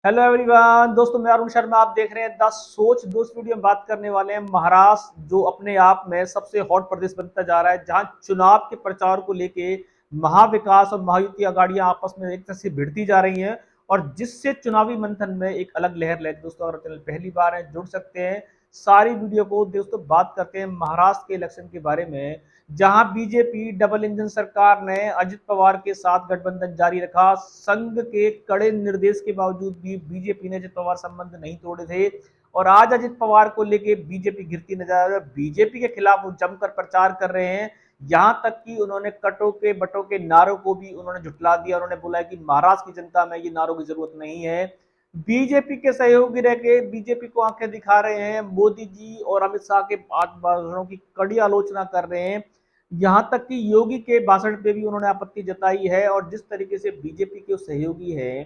Hello everyone दोस्तों, मैं अरुण शर्मा। आप देख रहे हैं द सोच। दोस्त वीडियो में बात करने वाले हैं महाराष्ट्र, जो अपने आप में सबसे हॉट प्रदेश बनता जा रहा है, जहां चुनाव के प्रचार को लेके महाविकास और महायुति आघाड़ियां आपस में एक तरह से भिड़ती जा रही हैं, और जिससे चुनावी मंथन में एक अलग लहर लहर। दोस्तों, अगर चैनल पहली बार है जुड़ सकते हैं। सारी वीडियो को दोस्तों बात करते हैं महाराष्ट्र के इलेक्शन के बारे में, जहां बीजेपी डबल इंजन सरकार ने अजित पवार के साथ गठबंधन जारी रखा। संघ के कड़े निर्देश के बावजूद भी बीजेपी ने अजित पवार संबंध नहीं तोड़े थे, और आज अजित पवार को लेके बीजेपी घिरती नजर आ रही है। बीजेपी के खिलाफ वो जमकर प्रचार कर रहे हैं, यहां तक कि उन्होंने कटो के बटो के नारों को भी उन्होंने झुठला दिया। उन्होंने बोला कि महाराष्ट्र की जनता में ये नारों की जरूरत नहीं है। बीजेपी के सहयोगी रह के बीजेपी को आंखें दिखा रहे हैं। मोदी जी और अमित शाह के भाषणों की कड़ी आलोचना कर रहे हैं। यहां तक कि योगी के भाषण पे भी उन्होंने आपत्ति जताई है। और जिस तरीके से बीजेपी के सहयोगी है,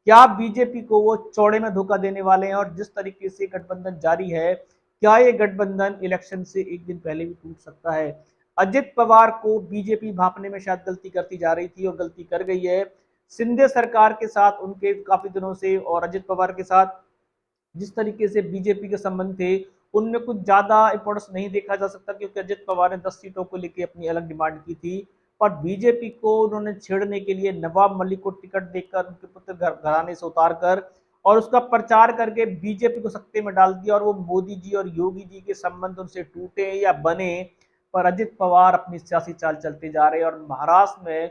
क्या बीजेपी को वो चौड़े में धोखा देने वाले हैं? और जिस तरीके से गठबंधन जारी है, क्या ये गठबंधन इलेक्शन से एक दिन पहले भी टूट सकता है? अजित पवार को बीजेपी भांपने में शायद गलती करती जा रही थी और गलती कर गई है। सिंधे सरकार के साथ उनके काफी दिनों से और अजित पवार के साथ जिस तरीके से बीजेपी के संबंध थे, उनमें कुछ ज्यादा इंपॉर्टेंस नहीं देखा जा सकता, क्योंकि अजित पवार ने 10 सीटों को लेकर अपनी अलग डिमांड की थी। पर बीजेपी को उन्होंने छेड़ने के लिए नवाब मलिक को टिकट देकर, उनके पुत्र घराने से उतार कर और उसका प्रचार करके बीजेपी को सत्ते में डाल दिया। और वो मोदी जी और योगी जी के संबंध उनसे टूटे या बने, पर अजित पवार अपनी सियासी चाल चलते जा रहे हैं। और महाराष्ट्र में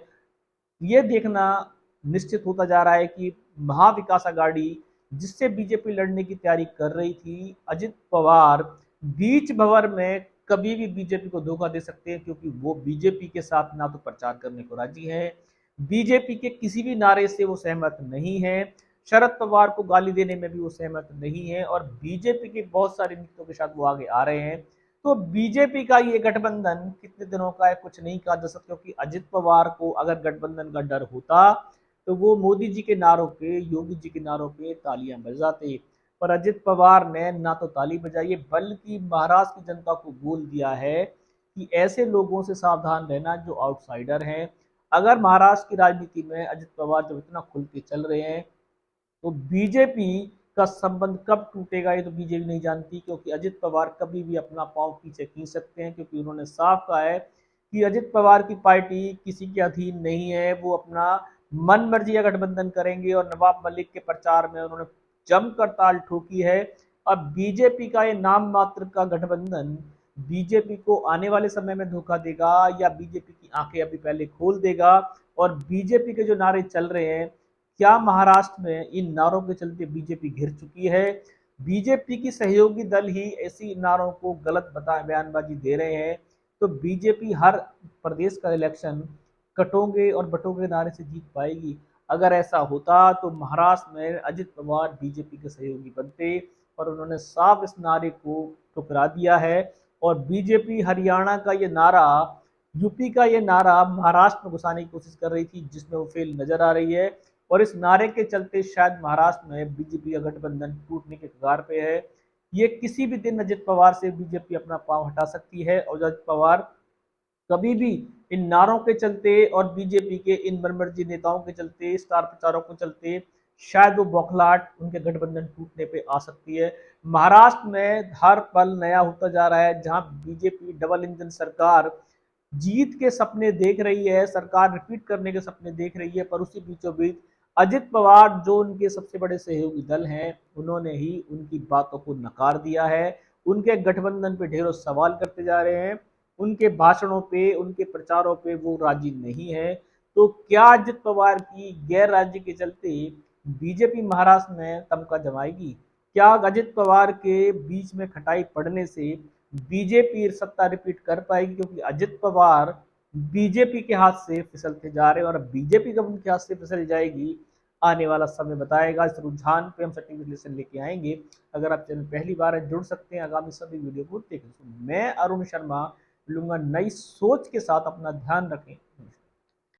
ये देखना निश्चित होता जा रहा है कि महाविकास आघाड़ी, जिससे बीजेपी लड़ने की तैयारी कर रही थी, अजित पवार बीच भंवर में कभी भी बीजेपी को धोखा दे सकते हैं, क्योंकि वो बीजेपी के साथ ना तो प्रचार करने को राजी है, बीजेपी के किसी भी नारे से वो सहमत नहीं है, शरद पवार को गाली देने में भी वो सहमत नहीं है, और बीजेपी के बहुत सारे नीतियों के साथ वो आगे आ रहे हैं। तो बीजेपी का ये गठबंधन कितने दिनों का है कुछ नहीं कहा जा सकता, क्योंकि अजित पवार को अगर गठबंधन का डर होता तो वो मोदी जी के नारों पे, योगी जी के नारों पे तालियां बजाते। पर अजित पवार ने ना तो ताली बजाई है, बल्कि महाराष्ट्र की जनता को बोल दिया है कि ऐसे लोगों से सावधान रहना जो आउटसाइडर हैं। अगर महाराष्ट्र की राजनीति में अजित पवार जब इतना खुल के चल रहे हैं, तो बीजेपी का संबंध कब टूटेगा ये तो बीजेपी नहीं जानती, क्योंकि अजित पवार कभी भी अपना पांव पीछे खींच सकते हैं, क्योंकि उन्होंने साफ कहा है कि अजित पवार की पार्टी किसी के अधीन नहीं है। वो अपना मन मर्जी का गठबंधन करेंगे, और नवाब मलिक के प्रचार में उन्होंने जमकर ताल ठोकी है। अब बीजेपी का ये नाम मात्र का गठबंधन बीजेपी को आने वाले समय में धोखा देगा, या बीजेपी की आंखें अभी पहले खोल देगा? और बीजेपी के जो नारे चल रहे हैं, क्या महाराष्ट्र में इन नारों के चलते बीजेपी घिर चुकी है? बीजेपी की सहयोगी दल ही ऐसी नारों को गलत बता बयानबाजी दे रहे हैं। तो बीजेपी हर प्रदेश का इलेक्शन कटोगे और बटोगे नारे से जीत पाएगी। अगर ऐसा होता तो महाराष्ट्र में अजित पवार बीजेपी के सहयोगी बनते, और उन्होंने साफ इस नारे को ठुकरा दिया है। और बीजेपी हरियाणा का ये नारा, यूपी का ये नारा महाराष्ट्र में घुसाने की कोशिश कर रही थी, जिसमें वो फेल नजर आ रही है। और इस नारे के चलते शायद महाराष्ट्र में बीजेपी का गठबंधन टूटने के कगार पे है। ये किसी भी दिन अजित पवार से बीजेपी अपना पांव हटा सकती है, और अजित पवार कभी भी इन नारों के चलते और बीजेपी के इन मनमर्जी नेताओं के चलते, स्टार प्रचारों के चलते, शायद वो बौखलाहट उनके गठबंधन टूटने पे आ सकती है। महाराष्ट्र में हर पल नया होता जा रहा है, जहां बीजेपी डबल इंजन सरकार जीत के सपने देख रही है, सरकार रिपीट करने के सपने देख रही है, पर उसी बीचों बीच अजित पवार, जो उनके सबसे बड़े सहयोगी दल हैं, उन्होंने ही उनकी बातों को नकार दिया है। उनके गठबंधन पे ढेरों सवाल करते जा रहे हैं, उनके भाषणों पे, उनके प्रचारों पे वो राजी नहीं है। तो क्या अजित पवार की गैर राज्य के चलते बीजेपी महाराष्ट्र में तमका जमाएगी? क्या अजित पवार के बीच में खटाई पड़ने से बीजेपी सत्ता रिपीट कर पाएगी? क्योंकि अजित पवार बीजेपी के हाथ से फिसलते जा रहे हैं, और अब बीजेपी कब उनके हाथ से फिसल जाएगी, आने वाला समय बताएगा। इस रुझान पे हम सटीक विश्लेषण लेके आएंगे। अगर आप चैनल पहली बार है जुड़ सकते हैं आगामी सभी वीडियो को देखें। मैं अरुण शर्मा लूंगा नई सोच के साथ। अपना ध्यान रखें।